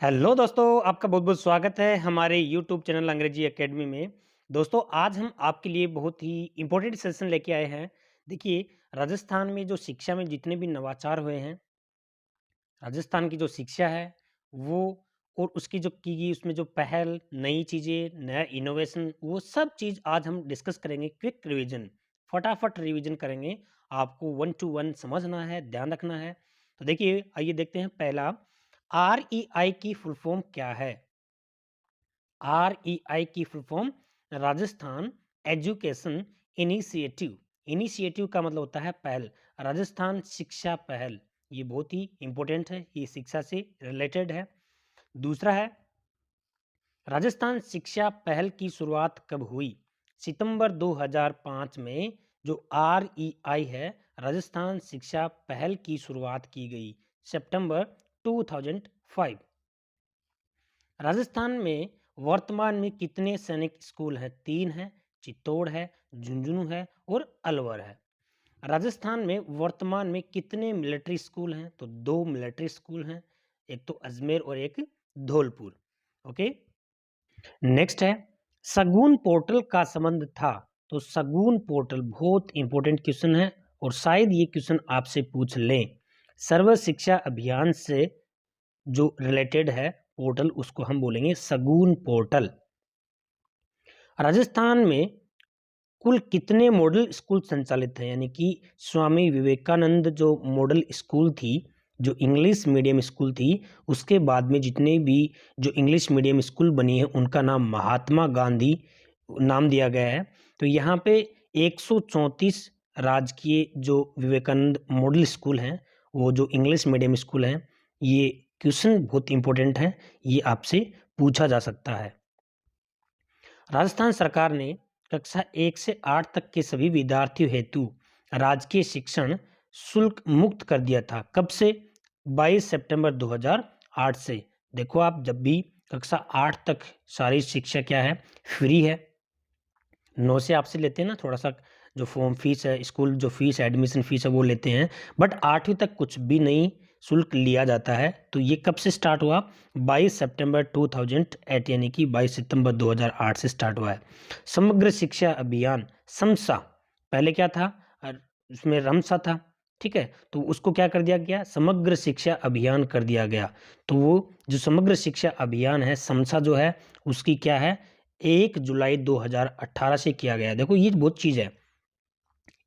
Hello दोस्तों, आपका बहुत-बहुत स्वागत है हमारे यूट्यूब चैनल अंग्रेजी एकेडमी में। दोस्तों, आज हम आपके लिए बहुत ही इम्पोर्टेंट सेशन लेके आए हैं। देखिए, राजस्थान में जो शिक्षा में जितने भी नवाचार हुए हैं, राजस्थान की जो शिक्षा है, वो और उसकी जो की गई उसमें जो पहल, नई चीज़ें, नया इनोवेशन, वो सब चीज़ आज हम डिस्कस करेंगे। क्विक रिवीजन, फटाफट रिवीजन करेंगे। आपको 1 टू 1 समझना है, ध्यान रखना है। तो देखिए, आइए देखते हैं पहला, आरईआई की फुल फॉर्म क्या है? आरईआई की full form Rajasthan education initiative. Initiative का मतलब होता है पहल। राजस्थान शिक्षा पहल, ये बहुत ही इंपॉर्टेंट है, ये शिक्षा से रिलेटेड है। दूसरा है, राजस्थान शिक्षा पहल की शुरुआत कब हुई? सितंबर 2005 में जो आरईआई है, राजस्थान शिक्षा पहल की शुरुआत की गई सितंबर 2005। राजस्थान में वर्तमान में कितने सैनिक स्कूल हैं? 3 हैं, चित्तौड़ है, झुंझुनू है और अलवर है। राजस्थान में वर्तमान में कितने मिलिट्री स्कूल हैं? तो 2 मिलिट्री स्कूल हैं, एक तो अजमेर और एक धौलपुर। ओके। नेक्स्ट है, सगुन पोर्टल का संबंध था। तो सगुन पोर्टल बहुत इंपॉर्टेंट क्वेश्चन है और शायद ये क्वेश्चन आपसे पूछ लें। सर्व शिक्षा अभियान से जो रिलेटेड है पोर्टल, उसको हम बोलेंगे सगुन पोर्टल। राजस्थान में कुल कितने मॉडल स्कूल संचालित हैं? यानी कि स्वामी विवेकानंद जो मॉडल स्कूल थी, जो इंग्लिश मीडियम स्कूल थी, उसके बाद में जितने भी जो इंग्लिश मीडियम स्कूल बनी है उनका नाम महात्मा गांधी नाम दिया गया है। तो यहाँ पे 134 राजकीय जो विवेकानंद मॉडल स्कूल हैं, वो जो इंग्लिश मीडियम स्कूल हैं, ये क्वेश्चन बहुत इंपॉर्टेंट है, ये आपसे पूछा जा सकता है। राजस्थान सरकार ने कक्षा 1 से 8 तक के सभी विद्यार्थियों हेतु राजकीय शिक्षण शुल्क मुक्त कर दिया था। कब से? 22 सितंबर 2008 से। देखो, आप जब भी कक्षा 8 तक सारी शिक्षा क्या है, फ्री है। 9 से आपसे लेते हैं ना थोड़ा सा, जो फॉर्म फीस है, स्कूल जो फीस है, एडमिशन फीस है, वो लेते हैं, बट 8वीं तक कुछ भी नहीं शुल्क लिया जाता है। तो ये कब से स्टार्ट हुआ? 22 सितंबर 2008, यानी कि 22 सितंबर 2008 से स्टार्ट हुआ है। समग्र शिक्षा अभियान समसा, पहले क्या था? उसमें रमसा था, ठीक है, तो उसको क्या कर दिया गया? समग्र शिक्षा अभियान कर दिया गया। तो वो जो समग्र शिक्षा अभियान है, समसा जो है, उसकी क्या है, 1 जुलाई 2018 से किया गया है। देखो, ये बहुत चीज़ है,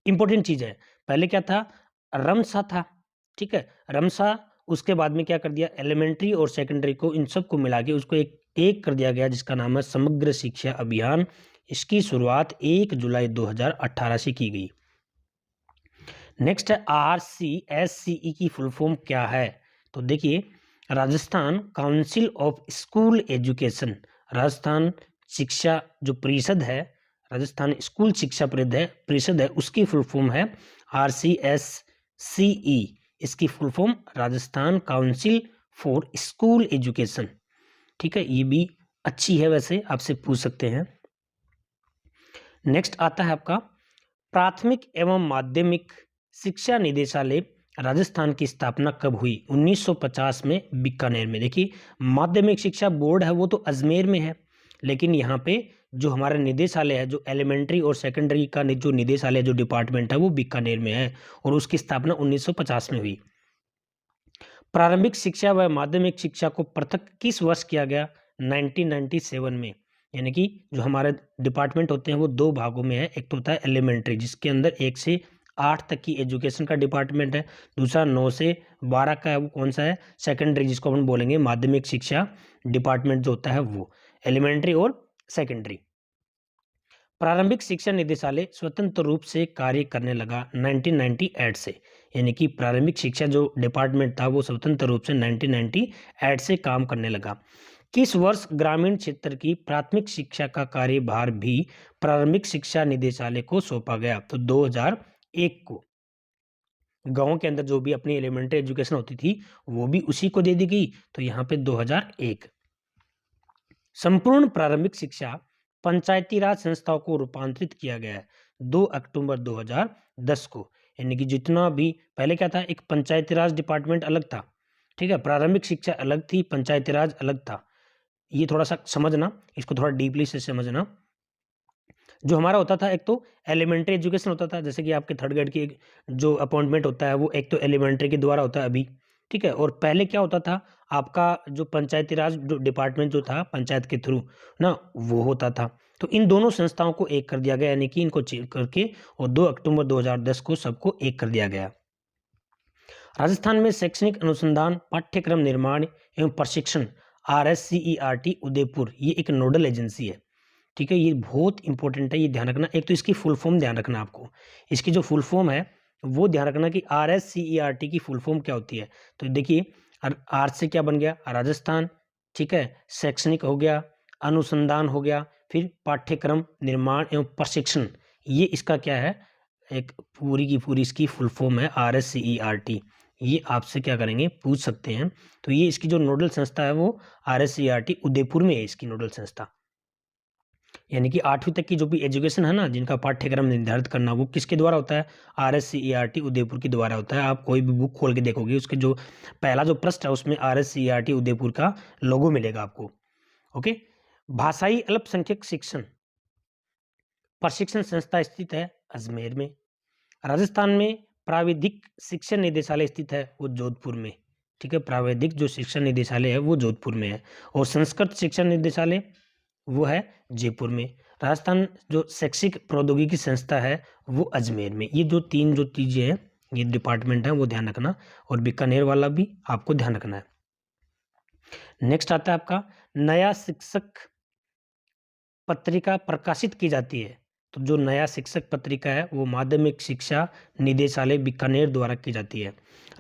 इंपॉर्टेंट चीज़ है। पहले क्या था? रमसा था, ठीक है, रमसा। उसके बाद में क्या कर दिया? एलिमेंट्री और सेकेंडरी को, इन सबको मिला के उसको एक एक कर दिया गया, जिसका नाम है समग्र शिक्षा अभियान। इसकी शुरुआत 1 जुलाई 2018 से की गई। नेक्स्ट है, RCSCE की फुल फॉर्म क्या है? तो देखिए, Rajasthan council of school education, Rajasthan शिक्षा जो परिषद है, राजस्थान स्कूल शिक्षा परिषद है, उसकी फुल फॉर्म है RCSCE। इसकी full form Rajasthan council for school education, ठीक है, ये भी अच्छी है, वैसे आपसे पूछ सकते हैं। नेक्स्ट आता है आपका, प्राथमिक एवं माध्यमिक शिक्षा निदेशालय राजस्थान की स्थापना कब हुई? 1950 में बीकानेर में। देखिए, माध्यमिक शिक्षा बोर्ड है वो तो अजमेर में है, लेकिन यहाँ पे जो हमारा निदेशालय है, जो एलिमेंट्री और सेकेंडरी का जो निदेशालय, जो डिपार्टमेंट है, वो बीकानेर में है और उसकी स्थापना 1950 में हुई। प्रारंभिक शिक्षा व माध्यमिक शिक्षा को पृथक किस वर्ष किया गया? 1997 में। यानी कि जो हमारे डिपार्टमेंट होते हैं वो दो भागों में है। एक तो होता है एलिमेंट्री, जिसके अंदर 1 से 8 तक की एजुकेशन का डिपार्टमेंट है। दूसरा 9 से 12 का है, वो कौन सा है? सेकेंडरी, जिसको हम बोलेंगे माध्यमिक शिक्षा डिपार्टमेंट जो होता है वो। एलिमेंट्री और सेकेंडरी। प्रारंभिक शिक्षा निदेशालय स्वतंत्र रूप से कार्य करने लगा 1998 से। यानी कि प्रारंभिक शिक्षा जो डिपार्टमेंट था वो स्वतंत्र रूप से 1998 से काम करने लगा। किस वर्ष ग्रामीण क्षेत्र की प्राथमिक शिक्षा का कार्यभार भी प्रारंभिक शिक्षा निदेशालय को सौंपा गया? तो 2001 को। गांव के अंदर जो भी अपनी एलिमेंट्री एजुकेशन होती थी वो भी उसी को दे दी गई, तो यहाँ पे 2001। संपूर्ण प्रारंभिक शिक्षा पंचायती राज संस्थाओं को रूपांतरित किया गया है 2 अक्टूबर 2010 को। यानी कि जितना भी पहले क्या था, एक पंचायती राज डिपार्टमेंट अलग था, ठीक है, प्रारंभिक शिक्षा अलग थी, पंचायती राज अलग था। ये थोड़ा सा समझना, इसको थोड़ा डीपली से समझना। जो हमारा होता था, एक तो एलिमेंट्री एजुकेशन होता था, जैसे कि आपके थर्ड ग्रेड की जो अपॉइंटमेंट होता है वो एक तो एलिमेंट्री के द्वारा होता है अभी, ठीक है। और पहले क्या होता था, आपका जो पंचायती राज जो डिपार्टमेंट जो था पंचायत के थ्रू ना, वो होता था। तो इन दोनों संस्थाओं को एक कर दिया गया, यानी कि इनको चेंज करके और 2 अक्टूबर 2010 को सबको एक कर दिया गया। राजस्थान में शैक्षणिक अनुसंधान पाठ्यक्रम निर्माण एवं प्रशिक्षण RSCERT उदयपुर, ये एक नोडल एजेंसी है, ठीक है। ये बहुत इंपॉर्टेंट है, ये ध्यान रखना। एक तो इसकी फुल फॉर्म ध्यान रखना आपको, इसकी जो फुल फॉर्म है वो ध्यान रखना कि RSCERT की फुल फॉर्म क्या होती है। तो देखिए, आर से क्या बन गया, राजस्थान, ठीक है, शैक्षणिक हो गया, अनुसंधान हो गया, फिर पाठ्यक्रम निर्माण एवं प्रशिक्षण, ये इसका क्या है, एक पूरी की पूरी इसकी फुल फॉर्म है RSCERT। ये आपसे क्या करेंगे, पूछ सकते हैं। तो ये इसकी जो नोडल संस्था है वो RSCERT उदयपुर में है, इसकी नोडल संस्था। यानी कि 8वीं तक की जो भी एजुकेशन है ना, जिनका पाठ्यक्रम निर्धारित करना, वो किसके द्वारा होता है, RSCERT उदयपुर के द्वारा होता है। आप कोई भी बुक खोल के देखोगे, उसके जो पहला जो पृष्ठ है उसमें RSCERT उदयपुर का लोगो मिलेगा आपको। ओके। भाषाई अल्पसंख्यक शिक्षण प्रशिक्षण संस्था स्थित है अजमेर में। राजस्थान में प्राविधिक शिक्षण निदेशालय स्थित है वो जोधपुर में, ठीक है। प्राविधिक जो शिक्षण निदेशालय है वो जोधपुर में है, और संस्कृत शिक्षण निदेशालय वो है जयपुर में। राजस्थान जो शैक्षिक प्रौद्योगिकी संस्था है वो अजमेर में। ये जो तीन जो चीज़ें हैं, ये डिपार्टमेंट है, वो ध्यान रखना, और बीकानेर वाला भी आपको ध्यान रखना है। नेक्स्ट आता है आपका, नया शिक्षक पत्रिका प्रकाशित की जाती है। तो जो नया शिक्षक पत्रिका है वो माध्यमिक शिक्षा निदेशालय बीकानेर द्वारा की जाती है।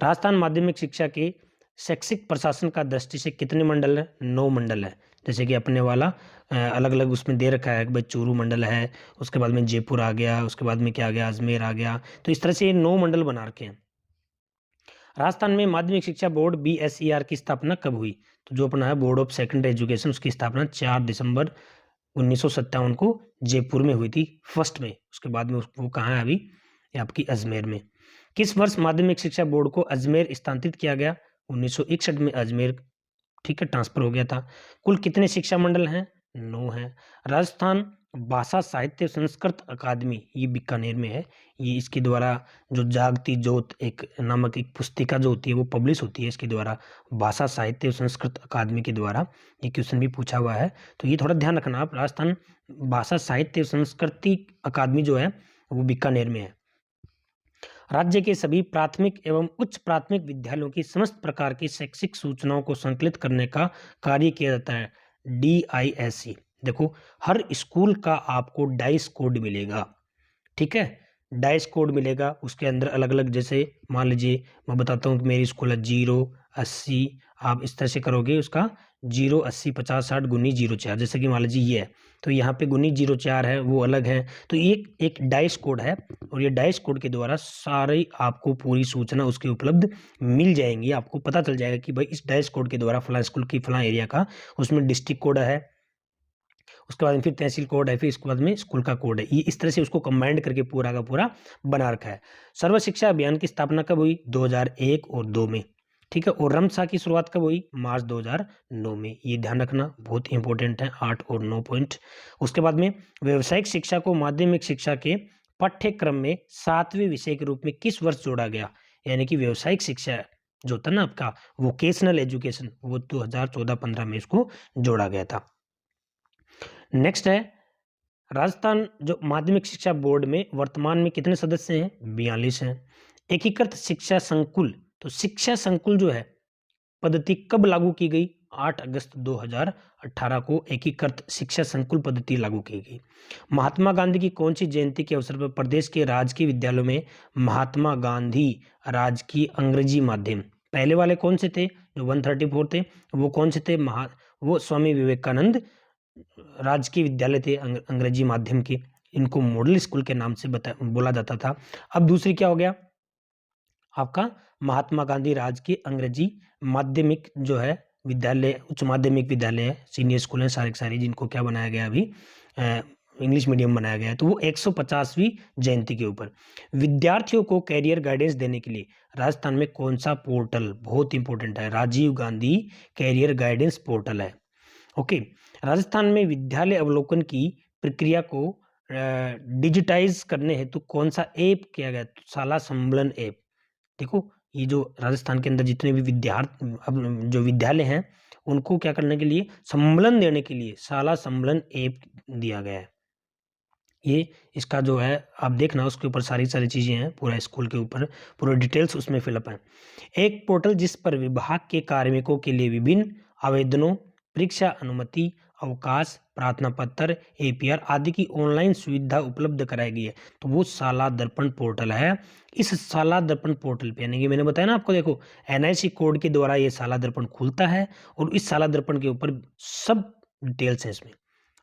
राजस्थान माध्यमिक शिक्षा के शैक्षिक प्रशासन का दृष्टि से कितने मंडल है, 9 मंडल है। जैसे कि अपने वाला अलग अलग उसमें दे रखा है कि भाई चूरू मंडल है, उसके बाद में जयपुर आ गया, उसके बाद में क्या आ गया, अजमेर आ गया। तो इस तरह से ये 9 मंडल बना रखे हैं। राजस्थान में माध्यमिक शिक्षा बोर्ड BSER की स्थापना कब हुई, तो जो अपना है बोर्ड ऑफ सेकेंडरी एजुकेशन, उसकी स्थापना 4 दिसंबर 1957 को जयपुर में हुई थी फर्स्ट में। उसके बाद में वो कहाँ है अभी, ये आपकी अजमेर में। किस वर्ष माध्यमिक शिक्षा बोर्ड को अजमेर स्थानांतरित किया गया, 1961 में अजमेर, ठीक है, ट्रांसफर हो गया था। कुल कितने शिक्षा मंडल हैं, 9 हैं। राजस्थान भाषा साहित्य संस्कृत अकादमी, ये बीकानेर में है। ये इसके द्वारा जो जागती ज्योत एक नामक एक पुस्तिका जो होती है वो पब्लिश होती है इसके द्वारा, भाषा साहित्य संस्कृत अकादमी के द्वारा। ये क्वेश्चन भी पूछा हुआ है, तो ये थोड़ा ध्यान रखना आप। राजस्थान भाषा साहित्य संस्कृति अकादमी जो है वो बीकानेर में है। राज्य के सभी प्राथमिक एवं उच्च प्राथमिक विद्यालयों की समस्त प्रकार की शैक्षिक सूचनाओं को संकलित करने का कार्य किया जाता है DISC। देखो, हर स्कूल का आपको डाइस कोड मिलेगा, ठीक है, डाइस कोड मिलेगा। उसके अंदर अलग अलग, जैसे मान लीजिए मैं बताता हूँ कि मेरी स्कूल है 0 80, आप इस तरह से करोगे उसका 0 80 50 60 गुनी 04, जैसे कि मान लीजिए ये है, तो यहाँ पे गुनी 04 है, वो अलग है। तो ये एक डाइस कोड है, और ये डाइस कोड के द्वारा सारी आपको पूरी सूचना उसकी उपलब्ध मिल जाएंगी। आपको पता चल जाएगा कि भाई इस डाइस कोड के द्वारा फला स्कूल की फला एरिया का, उसमें डिस्ट्रिक्ट कोड है, उसके बाद में फिर तहसील कोड है, फिर इसके बाद में स्कूल का कोड है। ये इस तरह से उसको कंबाइंड करके पूरा का पूरा बना रखा है। सर्व शिक्षा अभियान की स्थापना कब हुई, 2001 और 2 में, ठीक है। और रमसा की शुरुआत कब हुई, मार्च 2009 में। ये ध्यान रखना, बहुत इंपॉर्टेंट है, 8 और 9 पॉइंट। उसके बाद में व्यावसायिक शिक्षा को माध्यमिक शिक्षा के पाठ्यक्रम में 7वें विषय के रूप में किस वर्ष जोड़ा गया, यानी कि व्यावसायिक शिक्षा जो होता है ना आपका वोकेशनल एजुकेशन, वो 2014-15 में इसको जोड़ा गया था। नेक्स्ट है, राजस्थान जो माध्यमिक शिक्षा बोर्ड में वर्तमान में कितने सदस्य हैं, 42 हैं। एकीकृत शिक्षा संकुल, तो शिक्षा संकुल जो है पद्धति कब लागू की गई, 8 अगस्त 2018 को एकीकृत शिक्षा संकुल पद्धति लागू की गई। महात्मा गांधी की कौन सी जयंती के अवसर पर प्रदेश के राजकीय विद्यालयों में महात्मा गांधी राजकीय अंग्रेजी माध्यम, पहले वाले कौन से थे जो 134 थे, वो कौन से थे, वो स्वामी विवेकानंद राजकीय विद्यालय थे अंग्रेजी माध्यम के, इनको मॉडल स्कूल के नाम से बोला जाता था। अब दूसरी क्या हो गया आपका, महात्मा गांधी राजकीय अंग्रेजी माध्यमिक जो है विद्यालय, उच्च माध्यमिक विद्यालय है, सीनियर स्कूल है सारे सारे, जिनको क्या बनाया गया अभी इंग्लिश मीडियम बनाया गया है, तो वो 150वीं जयंती के ऊपर। विद्यार्थियों को कैरियर गाइडेंस देने के लिए राजस्थान में कौन सा पोर्टल बहुत इंपॉर्टेंट है? Rajiv Gandhi career guidance portal है। ओके। राजस्थान में विद्यालय अवलोकन की प्रक्रिया को डिजिटाइज करने हेतु कौन सा ऐप किया गया? तो शाला सम्मेलन ऐप। देखो, ये जो राजस्थान के अंदर जितने भी विद्यार्थी अब जो विद्यालय हैं, उनको क्या करने के लिए, सम्मेलन देने के लिए शाला सम्मेलन ऐप दिया गया है। ये इसका जो है आप देखना, उसके ऊपर सारी चीज़ें हैं, पूरा स्कूल के ऊपर पूरा डिटेल्स उसमें फिलअप है। एक पोर्टल जिस पर विभाग के कार्मिकों के लिए विभिन्न आवेदनों, परीक्षा अनुमति, अवकाश, प्रार्थना पत्र, एपीआर आदि की ऑनलाइन सुविधा उपलब्ध कराई गई है, तो वो शाला दर्पण पोर्टल है। इस शाला दर्पण पोर्टल पे, यानी कि मैंने बताया ना आपको, देखो एनआईसी कोड के द्वारा ये शाला दर्पण खुलता है और इस शाला दर्पण के ऊपर सब डिटेल्स है इसमें।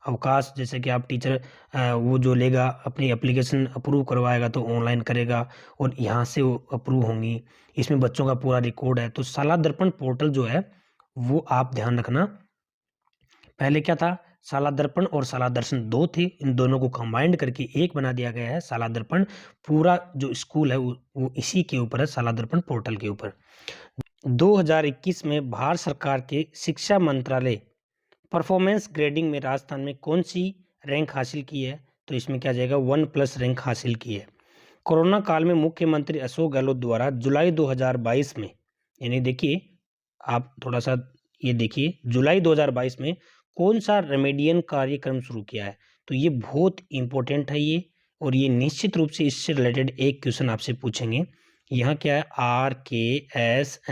अवकाश, जैसे कि आप टीचर वो जो लेगा अपनी एप्लीकेशन अप्रूव करवाएगा तो ऑनलाइन करेगा और यहाँ से वो अप्रूव होंगी। इसमें बच्चों का पूरा रिकॉर्ड है। तो शाला दर्पण पोर्टल जो है वो आप ध्यान रखना। पहले क्या था, शाला दर्पण और शाला दर्शन दो थे, इन दोनों को कंबाइंड करके एक बना दिया गया है शाला दर्पण। पूरा जो स्कूल है वो इसी के ऊपर है, शाला दर्पण पोर्टल के ऊपर। 2021 में भारत सरकार के शिक्षा मंत्रालय परफॉर्मेंस ग्रेडिंग में राजस्थान में कौन सी रैंक हासिल की है? तो इसमें क्या जाएगा, 1+ रैंक हासिल की है। कोरोना काल में मुख्यमंत्री अशोक गहलोत द्वारा जुलाई 2022 में, यानी देखिए आप थोड़ा सा ये देखिए, जुलाई 2022 में कौन सा रेमेडियन कार्यक्रम शुरू किया है? तो ये बहुत इंपॉर्टेंट है ये, और ये निश्चित रूप से इससे रिलेटेड एक क्वेश्चन आपसे पूछेंगे। यहाँ क्या है, RKSMBK,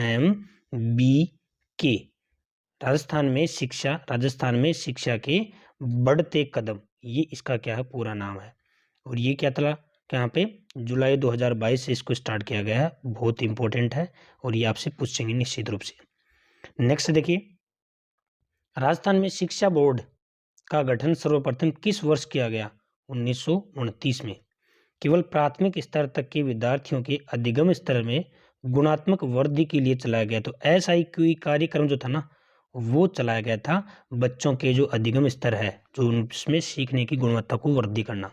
राजस्थान में शिक्षा के बढ़ते कदम, ये इसका क्या है, पूरा नाम है। और ये क्या था, यहाँ पे जुलाई 2022 से इसको स्टार्ट किया गया है, बहुत इंपॉर्टेंट है और ये आपसे पूछेंगे निश्चित रूप से। नेक्स्ट देखिए, राजस्थान में शिक्षा बोर्ड का गठन सर्वप्रथम किस वर्ष किया गया? 1929 में। केवल प्राथमिक स्तर तक के विद्यार्थियों के अधिगम स्तर में गुणात्मक वृद्धि के लिए चलाया गया। तो SIQE कार्यक्रम जो था ना, वो चलाया गया था बच्चों के जो अधिगम स्तर है, जो उसमें सीखने की गुणवत्ता को वृद्धि करना।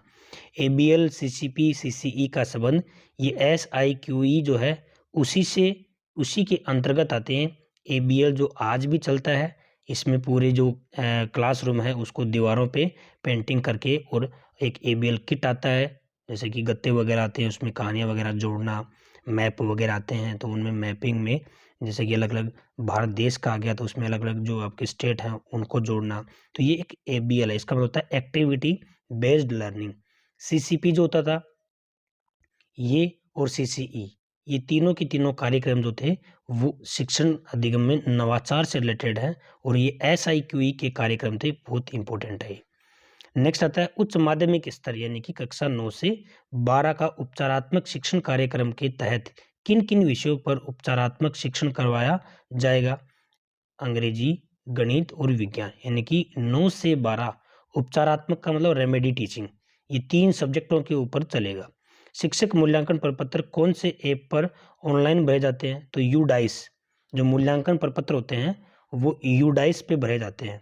ABL, CCP, CCE का संबंध, ये SIQE जो है उसी के अंतर्गत आते हैं। ABL जो आज भी चलता है, इसमें पूरे जो क्लासरूम है उसको दीवारों पे पेंटिंग करके, और एक ABL किट आता है, जैसे कि गत्ते वगैरह आते हैं, उसमें कहानियाँ वगैरह जोड़ना, मैप वगैरह आते हैं, तो उनमें मैपिंग में जैसे कि अलग अलग भारत देश का आ गया तो उसमें अलग अलग जो आपके स्टेट हैं उनको जोड़ना, तो ये एक ABL है। इसका मतलब होता है एक्टिविटी बेस्ड लर्निंग। CCP जो होता था ये, और CCE, ये तीनों की तीनों कार्यक्रम जो थे वो शिक्षण अधिगम में नवाचार से रिलेटेड है, और ये SIQE के कार्यक्रम थे, बहुत इंपॉर्टेंट है। नेक्स्ट आता है उच्च माध्यमिक स्तर, यानी कि कक्षा 9 से 12 का उपचारात्मक शिक्षण कार्यक्रम के तहत किन किन विषयों पर उपचारात्मक शिक्षण करवाया जाएगा? अंग्रेजी, गणित और विज्ञान, यानी कि 9 से 12 उपचारात्मक का मतलब रेमेडी टीचिंग, ये 3 सब्जेक्टों के ऊपर चलेगा। शिक्षक मूल्यांकन प्रपत्र कौन से ऐप पर ऑनलाइन भरे जाते हैं? तो यूडाइस, जो मूल्यांकन प्रपत्र होते हैं वो यूडाइस पे भरे जाते हैं,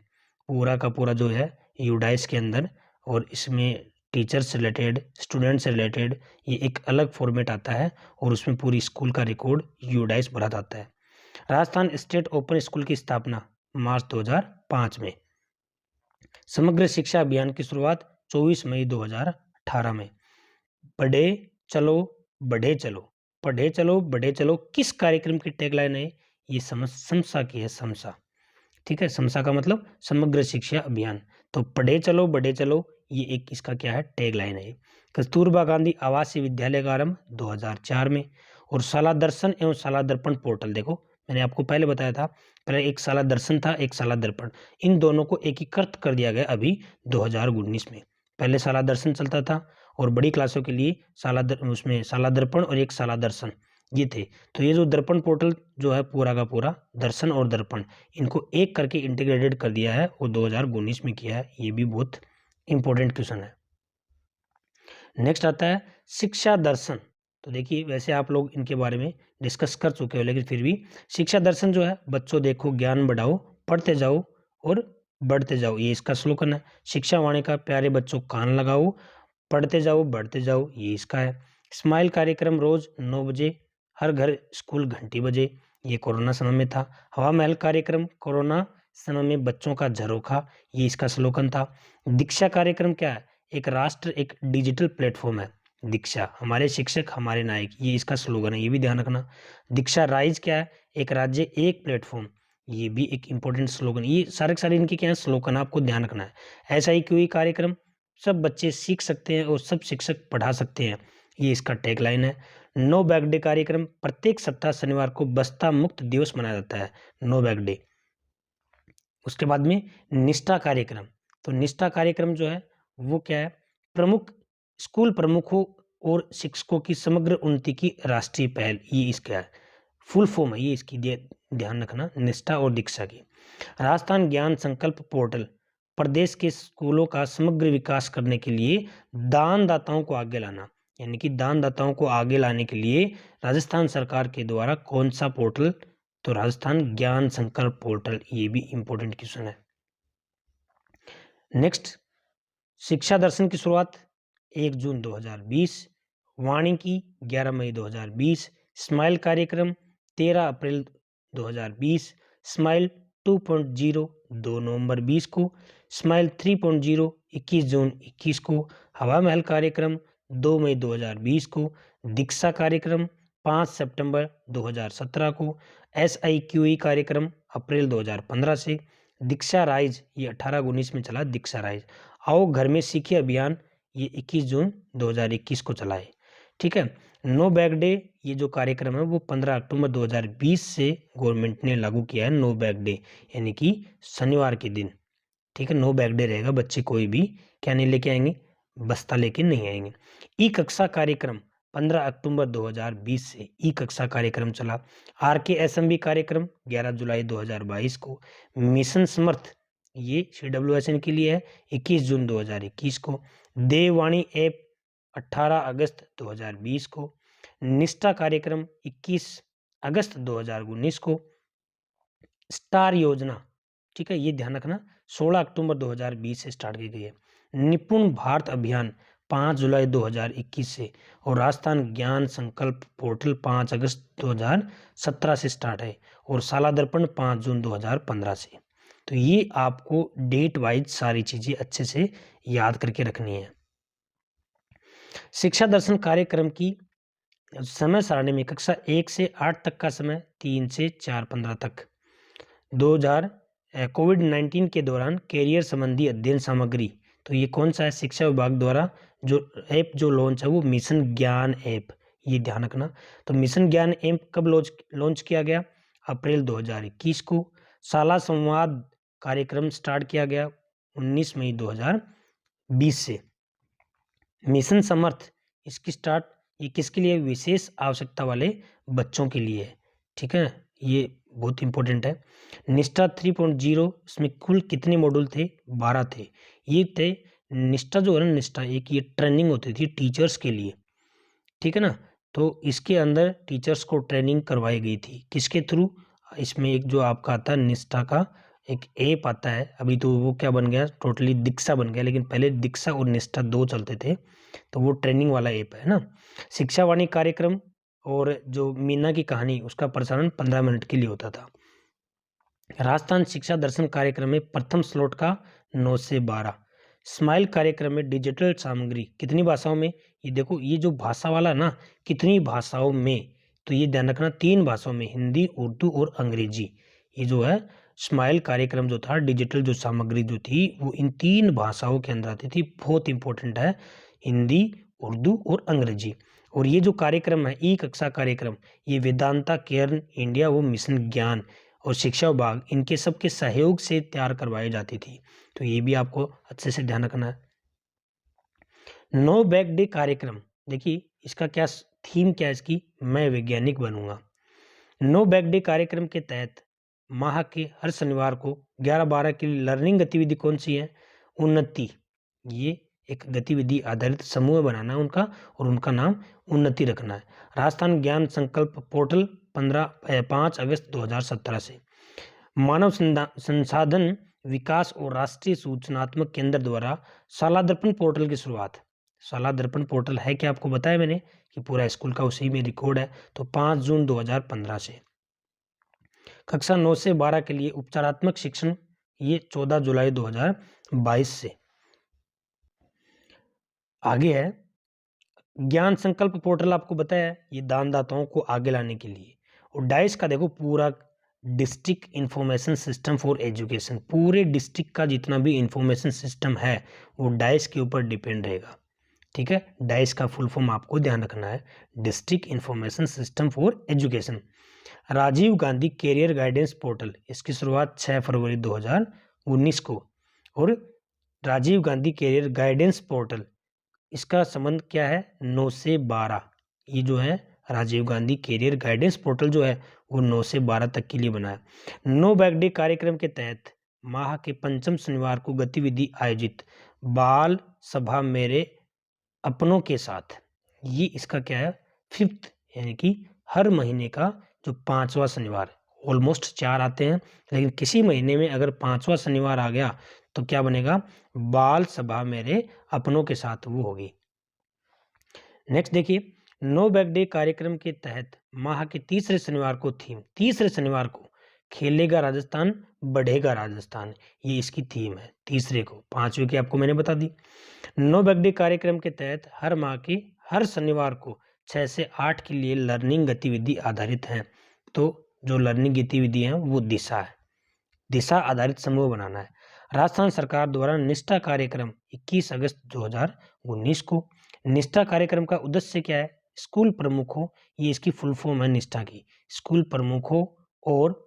पूरा का पूरा जो है यूडाइस के अंदर, और इसमें टीचर से रिलेटेड, स्टूडेंट से रिलेटेड ये एक अलग फॉर्मेट आता है, और उसमें पूरी स्कूल का रिकॉर्ड यूडाइस भरा जाता है। राजस्थान स्टेट ओपन स्कूल की स्थापना मार्च 2005 में। समग्र शिक्षा अभियान की शुरुआत 24 मई 2018 में। पढ़े चलो बढ़े चलो, पढ़े चलो बढ़े चलो किस कार्यक्रम की टैगलाइन है? ये समसा की है, समसा। ठीक है, समसा का मतलब समग्र शिक्षा अभियान। तो पढ़े चलो बढ़े चलो, ये एक इसका क्या है, टैगलाइन है। कस्तूरबा गांधी आवासीय विद्यालय का आरंभ 2004 में। और शाला दर्शन एवं शाला दर्पण पोर्टल, देखो मैंने आपको पहले बताया था, पहले एक शाला दर्शन था, एक शाला दर्पण, इन दोनों को एकीकृत कर दिया गया अभी 2019 में। पहले शाला दर्शन चलता था और बड़ी क्लासों के लिए उसमें शाला दर्पण और एक शाला दर्शन ये थे। तो ये जो दर्पण पोर्टल जो है पूरा का पूरा दर्शन और दर्पण इनको एक करके इंटीग्रेटेड कर दिया है और 2019 में किया है। ये भी बहुत इंपॉर्टेंट क्वेश्चन है। नेक्स्ट आता है शिक्षा दर्शन। तो देखिए वैसे आप लोग इनके बारे में डिस्कस कर चुके हो, लेकिन फिर भी शिक्षा दर्शन जो है, बच्चों देखो ज्ञान बढ़ाओ, पढ़ते जाओ और बढ़ते जाओ, ये इसका स्लोगन है। शिक्षा वाणी का प्यारे बच्चों कान लगाओ, पढ़ते जाओ बढ़ते जाओ, ये इसका है। स्माइल कार्यक्रम रोज 9 बजे, हर घर स्कूल घंटी बजे, ये कोरोना समय में था। हवा महल कार्यक्रम कोरोना समय में बच्चों का झरोखा, ये इसका स्लोगन था। दीक्षा कार्यक्रम क्या है? एक राष्ट्र एक डिजिटल प्लेटफॉर्म है। दीक्षा हमारे शिक्षक हमारे नायक, ये इसका स्लोगन है, ये भी ध्यान रखना। दीक्षा राइज क्या है? एक राज्य एक प्लेटफॉर्म, ये भी एक इंपॉर्टेंट स्लोगन। ये सारे के सारे इनके क्या है? स्लोगन, आपको ध्यान रखना है। ऐसा ही क्यों कार्यक्रम सब बच्चे सीख सकते हैं और सब शिक्षक पढ़ा सकते हैं, ये इसका टैगलाइन है। नो बैग डे कार्यक्रम प्रत्येक सप्ताह शनिवार को बस्ता मुक्त दिवस मनाया जाता है, नो बैग डे। उसके बाद में निष्ठा कार्यक्रम, तो निष्ठा कार्यक्रम जो है वो क्या है? प्रमुख स्कूल प्रमुखों और शिक्षकों की समग्र उन्नति की राष्ट्रीय पहल, ये इसका है फुल फॉर्म है, ये इसकी ध्यान रखना, निष्ठा और दीक्षा की। राजस्थान ज्ञान संकल्प पोर्टल प्रदेश के स्कूलों का समग्र विकास करने के लिए दानदाताओं को आगे लाना, यानी कि दानदाताओं को आगे लाने के लिए राजस्थान सरकार के द्वारा कौन सा पोर्टल? तो राजस्थान ज्ञान संकल्प पोर्टल, ये भी इंपॉर्टेंट क्वेश्चन है। नेक्स्ट, शिक्षा दर्शन की शुरुआत 1 जून 2020, वाणी की 11 मई 2020, स्माइल कार्यक्रम 13 अप्रैल 2020, स्माइल 2.0 2 नवंबर 20 को, स्माइल 3.0 21 जून 21 को, हवा महल कार्यक्रम 2 मई 2020 को, दीक्षा कार्यक्रम 5 सितंबर 2017 को, SIQE कार्यक्रम अप्रैल 2015 से, दीक्षा राइज ये 18-19 में चला दीक्षा राइज। आओ घर में सीखिए अभियान ये 21 जून 2021 को चला है, ठीक है। नो बैग डे ये जो कार्यक्रम है वो 15 अक्टूबर 2020 से गवर्नमेंट ने लागू किया है, नो बैग डे यानी कि शनिवार के दिन, ठीक है। नो बैग डे रहेगा, बच्चे कोई भी क्या नहीं लेके आएंगे? बस्ता लेके नहीं आएंगे। ई कक्षा कार्यक्रम 15 अक्टूबर 2020 से ई कक्षा कार्यक्रम चला। RKSMB कार्यक्रम 11 जुलाई 2022 को। मिशन समर्थ ये CWSN के लिए है, 21 जून 2021 को। देववाणी ऐप 18 अगस्त 2020 को। निष्ठा कार्यक्रम 21 अगस्त 2019 को। स्टार योजना, ठीक है, ये ध्यान रखना 16 अक्टूबर 2020 से स्टार्ट की गई है। निपुण भारत अभियान 5 जुलाई 2021 से, और राजस्थान ज्ञान संकल्प पोर्टल 5 अगस्त 2017 से स्टार्ट है, और शाला दर्पण 5 जून 2015 से। तो ये आपको डेट वाइज सारी चीजें अच्छे से याद करके रखनी है। शिक्षा दर्शन कार्यक्रम की समय सारणी में कक्षा 1 से 8 तक का समय, 3 से 4:15 तक। 2000 कोविड-19 के दौरान कैरियर संबंधी अध्ययन सामग्री, तो ये कौन सा है? शिक्षा विभाग द्वारा जो ऐप जो लॉन्च है वो मिशन ज्ञान ऐप, ये ध्यान रखना। तो मिशन ज्ञान ऐप कब लॉन्च किया गया? अप्रैल 2021 को। शाला संवाद कार्यक्रम स्टार्ट किया गया 19 मई 2020 से। मिशन समर्थ इसकी स्टार्ट ये किसके लिए? विशेष आवश्यकता वाले बच्चों के लिए है, ठीक है, ये बहुत इंपॉर्टेंट है। निष्ठा 3.0 इसमें कुल कितने मॉड्यूल थे? 12 थे। ये थे निष्ठा जो है ना, निष्ठा एक ये ट्रेनिंग होती थी टीचर्स के लिए, ठीक है ना। तो इसके अंदर टीचर्स को ट्रेनिंग करवाई गई थी, किसके थ्रू? इसमें एक जो आपका आता है निष्ठा का एक ऐप आता है, अभी तो वो क्या बन गया, टोटली दीक्षा बन गया, लेकिन पहले दीक्षा और निष्ठा 2 चलते थे, तो वो ट्रेनिंग वाला ऐप है ना। शिक्षा वाणी कार्यक्रम और जो मीना की कहानी उसका प्रसारण 15 मिनट के लिए होता था। राजस्थान शिक्षा दर्शन कार्यक्रम में प्रथम स्लॉट का 9 से 12। स्माइल कार्यक्रम में डिजिटल सामग्री कितनी भाषाओं में? ये देखो ये जो भाषा वाला ना, कितनी भाषाओं में, तो ये ध्यान रखना 3 भाषाओं में, हिंदी, उर्दू और अंग्रेजी। ये जो है स्माइल कार्यक्रम जो था, डिजिटल जो सामग्री जो थी वो इन 3 भाषाओं के अंदर आती थी, बहुत इंपॉर्टेंट है, हिंदी, उर्दू और अंग्रेजी। और ये जो कार्यक्रम है ई कक्षा कार्यक्रम, ये वेदांता केयर इंडिया वो मिशन ज्ञान और शिक्षा विभाग इनके सबके सहयोग से तैयार करवाई जाती थी, तो ये भी आपको अच्छे से ध्यान रखना है। नो बैग डे कार्यक्रम, देखिए इसका क्या थीम क्या है इसकी? मैं वैज्ञानिक बनूंगा। नो बैग डे कार्यक्रम के तहत माह के हर शनिवार को 11-12 की लर्निंग गतिविधि कौन सी है? उन्नति, ये एक गतिविधि आधारित समूह बनाना है उनका, और उनका नाम उन्नति रखना है। राजस्थान ज्ञान संकल्प पोर्टल 5 अगस्त 2017 से। मानव संसाधन विकास और राष्ट्रीय सूचनात्मक केंद्र द्वारा शाला दर्पण पोर्टल की शुरुआत। शाला दर्पण पोर्टल है क्या, आपको बताया मैंने कि पूरा स्कूल का उसी में रिकॉर्ड है। तो 5 जून 2015 से। कक्षा 9 से 12 के लिए उपचारात्मक शिक्षण, ये 14 जुलाई 2022 से। आगे है ज्ञान संकल्प पोर्टल, आपको बताया ये दानदाताओं को आगे लाने के लिए। और डाइस का देखो पूरा district information system for education, पूरे डिस्ट्रिक्ट का जितना भी इंफॉर्मेशन सिस्टम है वो डाइस के ऊपर डिपेंड रहेगा। ठीक है, डाइस का फुल फॉर्म आपको ध्यान रखना है, district information system for education. Rajiv Gandhi career guidance portal, इसकी शुरुआत 6 फरवरी 2019 को। और Rajiv Gandhi career guidance portal, इसका संबंध क्या है, 9 से 12। ये जो है Rajiv Gandhi career guidance portal जो है वो 9 से 12 तक के लिए बना है। नो बैक डे कार्यक्रम के तहत माह के पंचम शनिवार को गतिविधि आयोजित, बाल सभा मेरे अपनों के साथ, ये इसका क्या है, 5th, यानी कि हर महीने का जो 5वां शनिवार, ऑलमोस्ट 4 आते हैं लेकिन किसी महीने में अगर 5वां शनिवार आ गया तो क्या बनेगा, बाल सभा मेरे अपनों के साथ वो होगी। नेक्स्ट देखिए, नो बैक डे कार्यक्रम के तहत माह के तीसरे शनिवार को थीम, तीसरे शनिवार को खेलेगा राजस्थान बढ़ेगा राजस्थान, ये इसकी थीम है तीसरे को। 5वें की आपको मैंने बता दी। नो बैक डे कार्यक्रम के तहत हर माह के हर शनिवार को 6 से 8 के लिए लर्निंग गतिविधि आधारित हैं। तो जो लर्निंग गतिविधि है वो दिशा है, दिशा आधारित समूह बनाना है। राजस्थान सरकार द्वारा निष्ठा कार्यक्रम 21 अगस्त 2019 को। निष्ठा कार्यक्रम का उद्देश्य क्या है, स्कूल प्रमुखों, ये इसकी फुल फॉर्म है निष्ठा की, स्कूल प्रमुखों और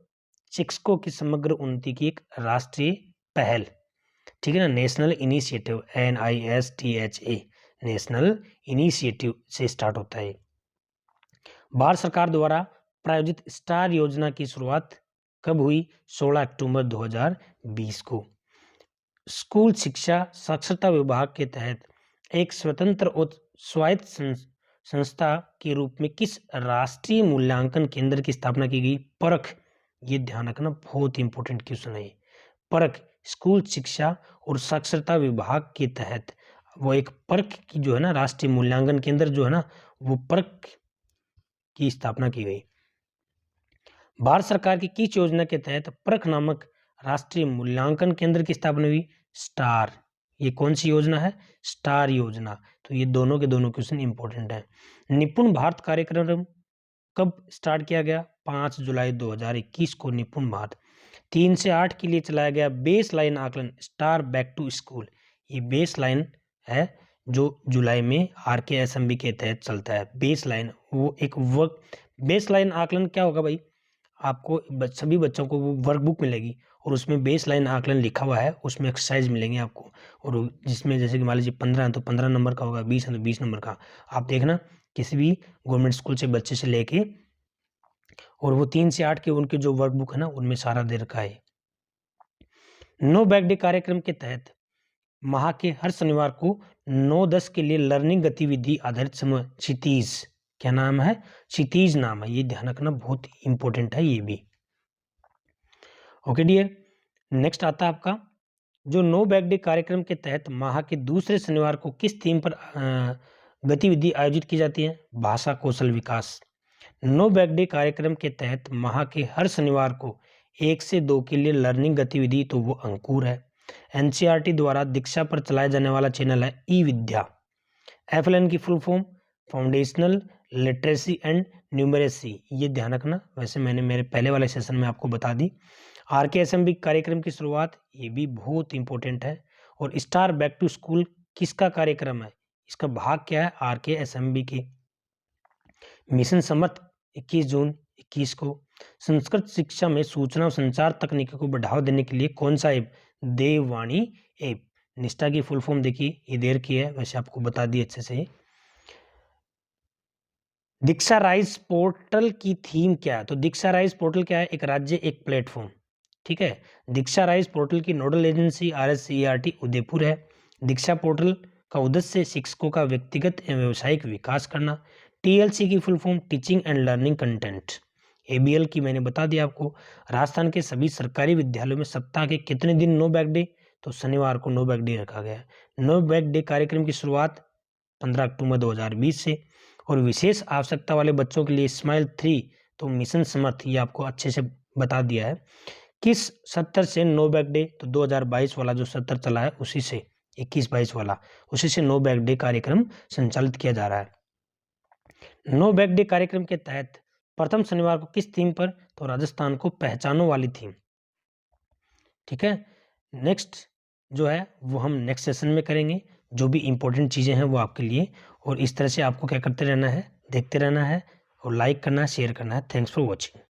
शिक्षकों की समग्र उन्नति की एक राष्ट्रीय पहल। ठीक है ना, national initiative, NISTHA, national initiative से स्टार्ट होता है। भारत सरकार द्वारा प्रायोजित स्टार योजना की शुरुआत कब हुई, 16 अक्टूबर 2020 को। स्कूल शिक्षा साक्षरता विभाग के तहत एक स्वतंत्र और स्वायत्त संस्था के रूप में किस राष्ट्रीय मूल्यांकन केंद्र की स्थापना की गई, परख, ये ध्यान रखना बहुत इंपॉर्टेंट क्वेश्चन है। परख, स्कूल शिक्षा और साक्षरता विभाग के तहत वो एक परख की जो है ना, राष्ट्रीय मूल्यांकन केंद्र जो है ना, वो परख की स्थापना की गई। भारत सरकार की किस योजना के तहत परख नामक राष्ट्रीय मूल्यांकन केंद्र की स्थापना हुई, स्टार, ये कौन सी योजना है, स्टार योजना। तो ये दोनों के दोनों क्वेश्चन इंपॉर्टेंट है। निपुण भारत कार्यक्रम कब स्टार्ट किया गया, 5 जुलाई 2021 को निपुण भारत। 3 से 8 के लिए चलाया गया बेस लाइन आकलन, स्टार बैक टू स्कूल, ये बेस लाइन है जो जुलाई में RKSMB के तहत चलता है। बेस लाइन वो एक वर्क, बेस लाइन आकलन क्या होगा भाई, आपको सभी बच्चों को वो वर्कबुक मिलेगी और उसमें बेस लाइन आकलन लिखा हुआ है, उसमें एक्सरसाइज मिलेंगे आपको, और जिसमें जैसे कि मान लीजिए 15 है तो 15 नंबर का होगा, 20 है तो 20 नंबर का। आप देखना किसी भी गवर्नमेंट स्कूल से बच्चे से लेके, और वो 3 से 8 के उनके जो वर्कबुक है ना उनमें सारा दे रखा है। नो बैक डे कार्यक्रम के तहत माह के हर शनिवार को 9-10 के लिए लर्निंग गतिविधि आधारित समूह, क्षितिज, क्या नाम है, क्षितिज नाम है, ये ध्यान रखना बहुत इंपॉर्टेंट है ये भी। ओके डियर, नेक्स्ट आता है आपका जो नो बैक डे कार्यक्रम के तहत माह के दूसरे शनिवार को किस थीम पर गतिविधि आयोजित की जाती है, भाषा कौशल विकास। नो बैक डे कार्यक्रम के तहत माह के हर शनिवार को 1 से 2 के लिए लर्निंग गतिविधि, तो वो अंकुर है। NCERT द्वारा दीक्षा पर चलाया जाने वाला चैनल है ई-विद्या। FLN की full form foundational literacy and numeracy, ये ध्यान रखना, वैसे मैंने मेरे पहले वाले सेशन में आपको बता दी। RKSMB कार्यक्रम की शुरुआत, ये भी बहुत इंपॉर्टेंट है। और स्टार बैक टू स्कूल किसका कार्यक्रम है, इसका भाग क्या है, RKSMB के। मिशन समर्थ 21 जून 21 को। संस्कृत शिक्षा में सूचना और संचार तकनीकों को बढ़ावा देने के लिए कौन सा ऐप, देववाणी ऐप। निष्ठा की फुल फॉर्म देखिए, ये देर की है, वैसे आपको बता दी अच्छे से। दीक्षा राइज पोर्टल की थीम क्या है, तो दीक्षा राइज पोर्टल क्या है, एक राज्य एक प्लेटफॉर्म। ठीक है, दीक्षा राइज पोर्टल की नोडल एजेंसी RSCERT उदयपुर है। दीक्षा पोर्टल का उद्देश्य शिक्षकों का व्यक्तिगत एवं व्यावसायिक विकास करना। TLC की full form teaching and learning content, ABL की मैंने बता दिया आपको। राजस्थान के सभी सरकारी विद्यालयों में सप्ताह के कितने दिन नो बैग डे, तो शनिवार को नो बैग डे रखा गया है। नो बैग डे कार्यक्रम की शुरुआत 15 अक्टूबर 2020 से। और विशेष आवश्यकता वाले बच्चों के लिए स्माइल 3, तो मिशन समर्थ, ये आपको अच्छे से बता दिया है। किस सत्र से नो बैग डे, तो 2022 वाला जो सत्र चला है उसी से, 21-22 वाला, उसी से नो बैग डे कार्यक्रम संचालित किया जा रहा है। नो बैग डे कार्यक्रम के तहत प्रथम शनिवार को किस थीम पर, तो राजस्थान को पहचानो वाली थीम। ठीक है, नेक्स्ट जो है वो हम नेक्स्ट सेशन में करेंगे। जो भी इंपॉर्टेंट चीज़ें हैं वो आपके लिए, और इस तरह से आपको क्या करते रहना है, देखते रहना है, और लाइक करना है, शेयर करना है। Thanks for watching.